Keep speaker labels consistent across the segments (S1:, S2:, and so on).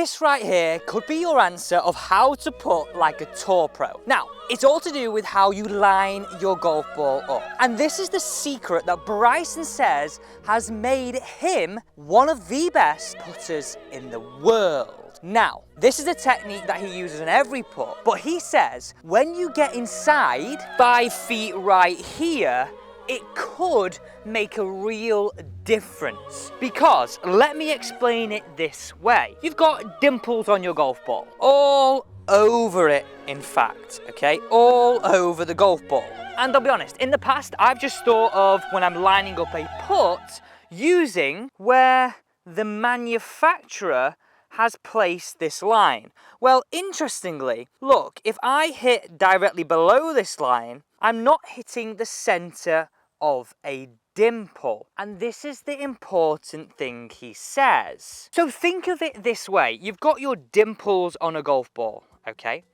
S1: This right here could be your answer of how to putt like a tour pro. Now, it's all to do with how you line your golf ball up. And this is the secret that Bryson says has made him one of the best putters in the world. Now, this is a technique that he uses in every putt, but he says when you get inside 5 feet right here, it could make a real difference. Because, let me explain it this way. You've got dimples on your golf ball, all over it, in fact, okay? All over the golf ball. And I'll be honest, in the past, I've just thought of when I'm lining up a putt, using where the manufacturer has placed this line. Well, interestingly, look, if I hit directly below this line, I'm not hitting the center of a dimple. And this is the important thing he says. So think of it this way. You've got your dimples on a golf ball, okay?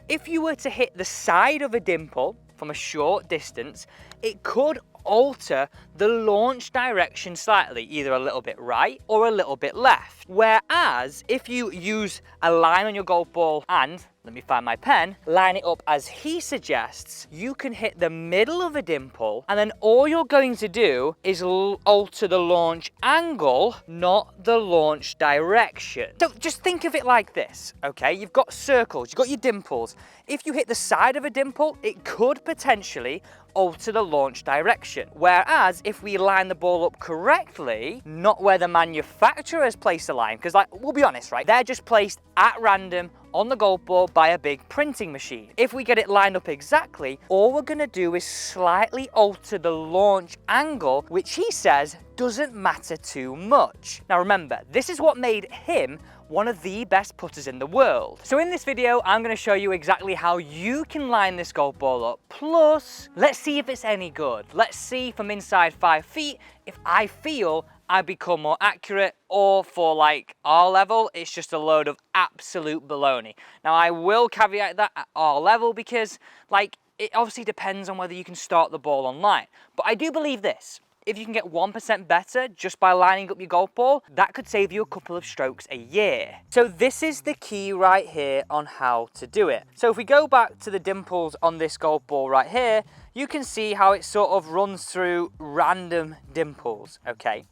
S1: If you were to hit the side of a dimple from a short distance, it could alter the launch direction slightly, either a little bit right or a little bit left. Whereas if you use a line on your golf ball and, let me find my pen, line it up as he suggests, you can hit the middle of a dimple, and then all you're going to do is alter the launch angle, not the launch direction. So just think of it like this, okay? You've got circles, you've got your dimples. If you hit the side of a dimple, it could potentially alter the launch direction. Whereas if we line the ball up correctly, not where the manufacturer has placed the line, because like, we'll be honest, right? They're just placed at random on the golf ball by a big printing machine. If we get it lined up exactly, all we're gonna do is slightly alter the launch angle, which he says doesn't matter too much. Now remember, this is what made him one of the best putters in the world. So in this video, I'm gonna show you exactly how you can line this golf ball up. Plus, let's see if it's any good. Let's see from inside 5 feet if I feel I become more accurate, or for like our level, it's just a load of absolute baloney. Now I will caveat that at our level because like, it obviously depends on whether you can start the ball on line. But I do believe this. If you can get 1% better just by lining up your golf ball, that could save you a couple of strokes a year. So this is the key right here on how to do it. So if we go back to the dimples on this golf ball right here, you can see how it sort of runs through random dimples, okay?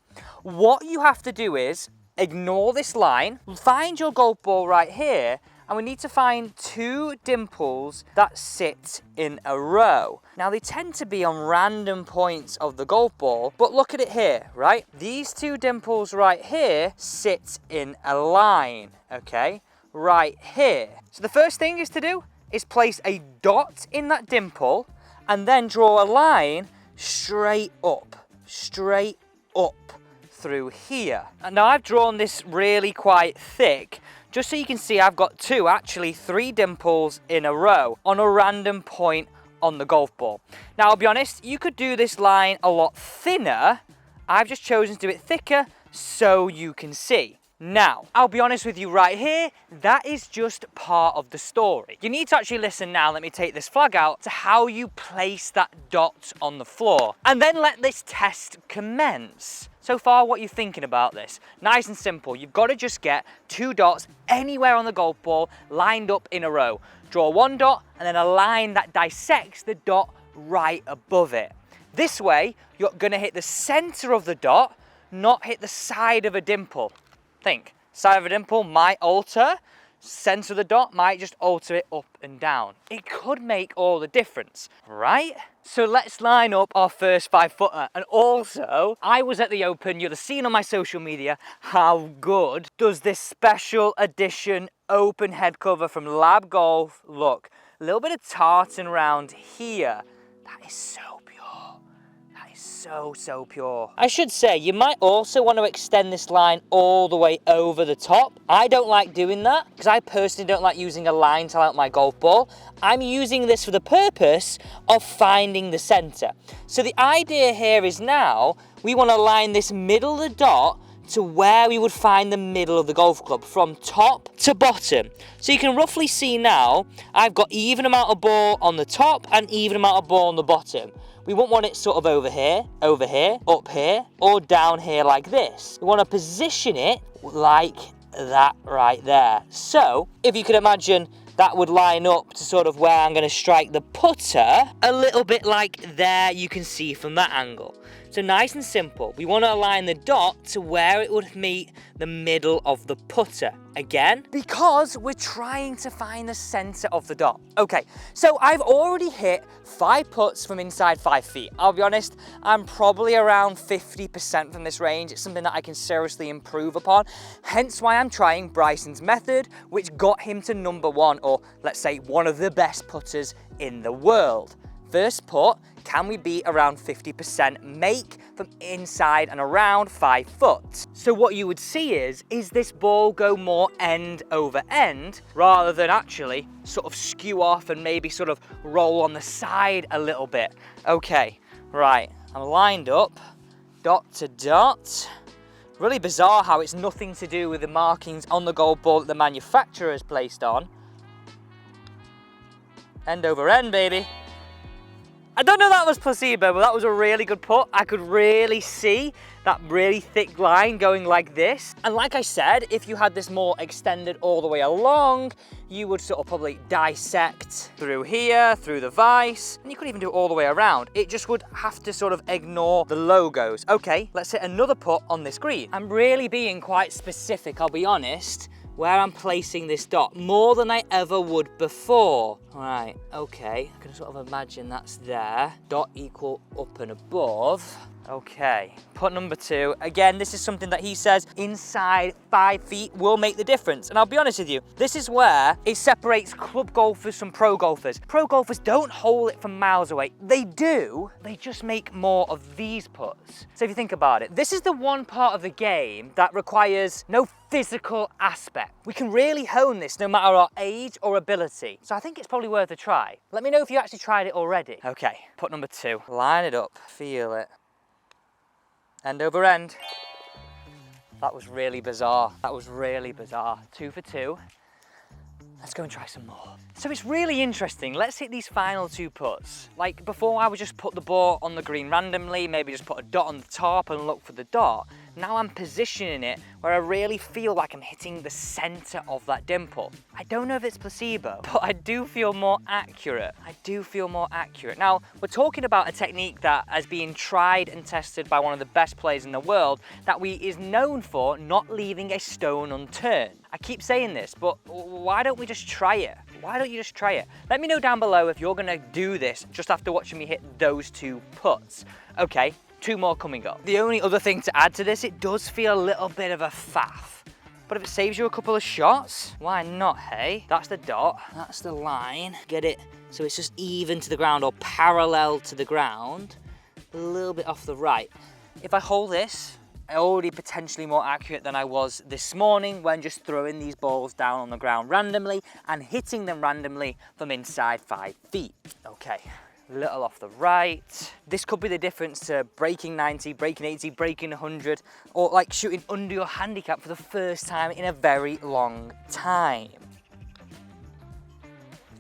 S1: What you have to do is ignore this line, find your golf ball right here, and we need to find 2 dimples that sit in a row. Now they tend to be on random points of the golf ball, but look at it here, right? These 2 dimples right here sit in a line, okay? Right here. So the first thing is to do is place a dot in that dimple and then draw a line straight up through here. And now I've drawn this really quite thick, just so you can see I've got 2, actually 3 dimples in a row on a random point on the golf ball. Now I'll be honest, you could do this line a lot thinner. I've just chosen to do it thicker so you can see. Now, I'll be honest with you right here, that is just part of the story. You need to actually listen now, let me take this flag out, to how you place that dot on the floor. And then let this test commence. So far, what are you thinking about this? Nice and simple. You've got to just get 2 dots anywhere on the golf ball lined up in a row. Draw 1 dot and then a line that dissects the dot right above it. This way, you're going to hit the center of the dot, not hit the side of a dimple. Think, side of a dimple might alter, center of the dot might just alter it up and down. It could make all the difference, right? So let's line up our first 5-footer. And also, I was at the Open, you'll have seen on my social media how good does this special edition Open head cover from Lab Golf look. A little bit of tartan around here. That is so pure. That is so pure. I should say, you might also want to extend this line all the way over the top. I don't like doing that because I personally don't like using a line to line up my golf ball. I'm using this for the purpose of finding the center. So the idea here is now we want to line this middle of the dot to where we would find the middle of the golf club, from top to bottom. So you can roughly see now, I've got even amount of ball on the top and even amount of ball on the bottom. We won't want it sort of over here, up here, or down here like this. We want to position it like that right there. So if you could imagine, that would line up to sort of where I'm going to strike the putter, a little bit like there you can see from that angle. So nice and simple. We want to align the dot to where it would meet the middle of the putter. Again, because we're trying to find the center of the dot. Okay, so I've already hit 5 putts from inside 5 feet. I'll be honest, I'm probably around 50% from this range. It's something that I can seriously improve upon. Hence why I'm trying Bryson's method, which got him to #1, or let's say one of the best putters in the world. First putt, can we beat around 50% make from inside and around 5 foot? So what you would see is this ball go more end over end rather than actually sort of skew off and maybe sort of roll on the side a little bit. Okay, right, I'm lined up, dot to dot. Really bizarre how it's nothing to do with the markings on the golf ball that the manufacturer has placed on. End over end, baby. I don't know if that was placebo, but that was a really good putt. I could really see that really thick line going like this. And like I said, if you had this more extended all the way along, you would sort of probably dissect through here, through the vise, and you could even do it all the way around. It just would have to sort of ignore the logos. Okay, let's hit another putt on this green. I'm really being quite specific, I'll be honest, where I'm placing this dot, more than I ever would before. Right, okay, I can sort of imagine that's there. Dot equal up and above. Okay, putt number 2. Again, this is something that he says inside 5 feet will make the difference. And I'll be honest with you, this is where it separates club golfers from pro golfers. Pro golfers don't hole it from miles away. They do, they just make more of these putts. So if you think about it, this is the one part of the game that requires no physical aspect. We can really hone this no matter our age or ability. So I think it's probably worth a try. Let me know if you actually tried it already. Okay, putt number 2. Line it up, feel it. End over end. That was really bizarre. That was really bizarre. 2 for 2. Let's go and try some more. So it's really interesting. Let's hit these final 2 putts. Like before, I would just put the ball on the green randomly, maybe just put a dot on the top and look for the dot. Now I'm positioning it where I really feel like I'm hitting the center of that dimple. I don't know if it's placebo, but I do feel more accurate. I do feel more accurate. Now, we're talking about a technique that has been tried and tested by one of the best players in the world that is known for not leaving a stone unturned. I keep saying this, but why don't we just try it? Why don't you just try it? Let me know down below if you're gonna do this just after watching me hit those 2 putts. Okay, 2 more coming up. The only other thing to add to this, it does feel a little bit of a faff. But if it saves you a couple of shots, why not, hey? That's the dot, that's the line. Get it so it's just even to the ground or parallel to the ground, a little bit off the right. If I hold this, I'm already potentially more accurate than I was this morning when just throwing these balls down on the ground randomly and hitting them randomly from inside 5 feet. Okay, a little off the right. This could be the difference to breaking 90, breaking 80, breaking 100, or like shooting under your handicap for the first time in a very long time.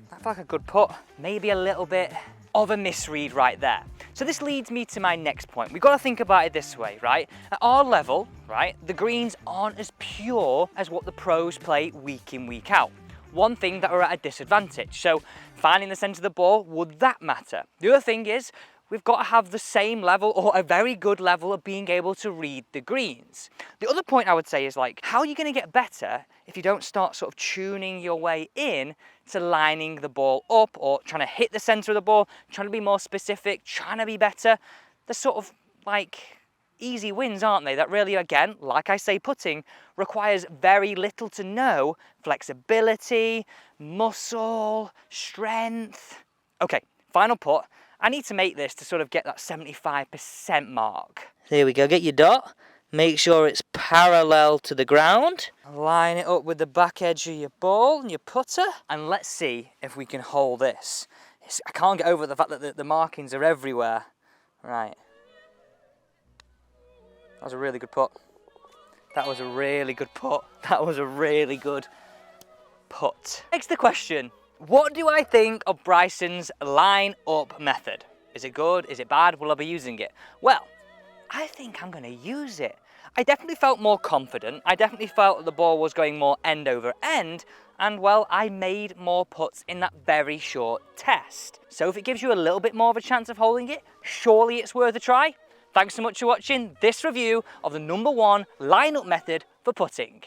S1: That felt like a good putt. Maybe a little bit of a misread right there. So this leads me to my next point. We've got to think about it this way, right? At our level, right, the greens aren't as pure as what the pros play week in, week out. One thing that we're at a disadvantage. So finding the center of the ball, would that matter? The other thing is, we've got to have the same level or a very good level of being able to read the greens. The other point I would say is like, how are you going to get better if you don't start sort of tuning your way in to lining the ball up or trying to hit the center of the ball, trying to be more specific, trying to be better? They're sort of like easy wins, aren't they? That really, again, like I say, putting requires very little to no flexibility, muscle, strength. Okay, final putt. I need to make this to sort of get that 75% mark. There we go, get your dot. Make sure it's parallel to the ground. Line it up with the back edge of your ball and your putter. And let's see if we can hold this. I can't get over the fact that the markings are everywhere. Right. That was a really good putt. That was a really good putt. That was a really good putt. Next the question. What do I think of Bryson's line up method? Is it good? Is it bad? Will I be using it? Well, I think I'm going to use it. I definitely felt more confident. I definitely felt that the ball was going more end over end, and well, I made more putts in that very short test. So if it gives you a little bit more of a chance of holding it, surely it's worth a try. Thanks so much for watching this review of the #1 lineup method for putting.